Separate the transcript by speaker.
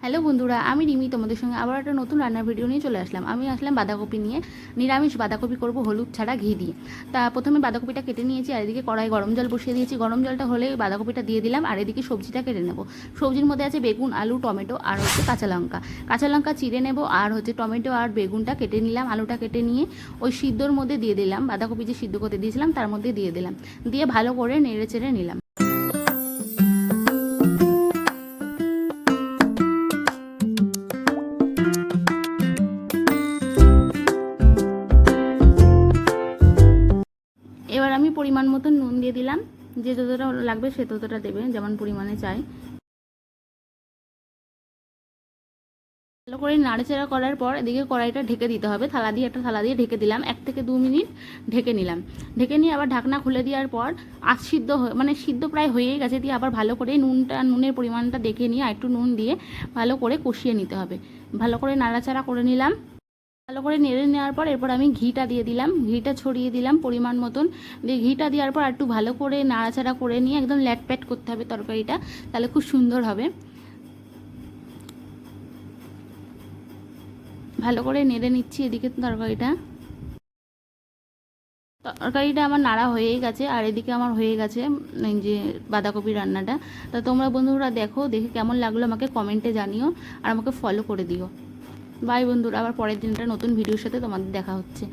Speaker 1: Hello বন্ধুরা, আমি রিমি তোমাদের সঙ্গে আবার একটা নতুন রান্নার ভিডিও নিয়ে চলে আসলাম। আমি আসলাম বাঁধাকপি নিয়ে। নিরামিষ বাঁধাকপি করব হলুদ ছাড়া ঘি দিয়ে। তা প্রথমে বাঁধাকপিটা কেটে নিয়েছি, আর এদিকে কড়াই গরম জল বসিয়ে দিয়েছি। গরম জলটা হলে বাঁধাকপিটা দিয়ে দিলাম, আর এদিকে সবজিটা কেটে নেব। সবজির মধ্যে আছে বেগুন, আলু, টমেটো আর কাঁচা লঙ্কা। কাঁচা লঙ্কা চিড়ে নেব, আর টমেটো আর বেগুনটা কেটে নিলাম। আলুটা কেটে নিয়ে ওই সিদ্ধর মধ্যে দিয়ে দিলাম। বাঁধাকপি যে সিদ্ধ করতে দিয়েছিলাম তার মধ্যে দিয়ে দিলাম, দিয়ে ভালো করে নেড়ে চেড়ে নিলাম। এবার আমি পরিমাণ মতো নুন দিয়ে দিলাম। যে যতটা লাগবে সে ততটা দেবে, যেমন পরিমাণে চাই। ভালো করে নাড়াচাড়া করার পর এদিকে কড়াইটা ঢেকে দিতে হবে। একটা থালা দিয়ে ঢেকে দিলাম। 1 থেকে 2 মিনিট ঢেকে নিলাম। ঢেকে নিয়ে আবার ঢাকনা খুলে দেওয়ার পর সিদ্ধ সিদ্ধ প্রায় হয়েই গেছে, দিয়ে আবার ভালো করে নুনের পরিমাণটা দেখে নিয়ে আর একটু নুন দিয়ে ভালো করে কষিয়ে নিতে হবে। ভালো করে নাড়াচাড়া করে নিলাম। ভালো করে নেড়ে নেওয়ার পর এরপর আমি ঘিটা দিয়ে দিলাম। ঘিটা ছড়িয়ে দিলাম পরিমাণ মতন। দিয়ে ঘিটা দেওয়ার পর একটু ভালো করে নাড়াচাড়া করে নিয়ে একদম ল্যাটপ্যাট করতে হবে তরকারিটা, তাহলে খুব সুন্দর হবে। ভালো করে নেড়ে নিচ্ছি এদিকে তরকারিটা আমার নাড়া হয়েই গেছে, আর এদিকে আমার হয়ে গেছে এই যে বাঁধাকপি রান্নাটা। তা তোমরা বন্ধুরা দেখে কেমন লাগলো আমাকে কমেন্টে জানিও, আর আমাকে ফলো করে দিও। বাই বন্ধুরা, আবার পরের দিনটা নতুন ভিডিওর সাথে তোমাদের দেখা হচ্ছে।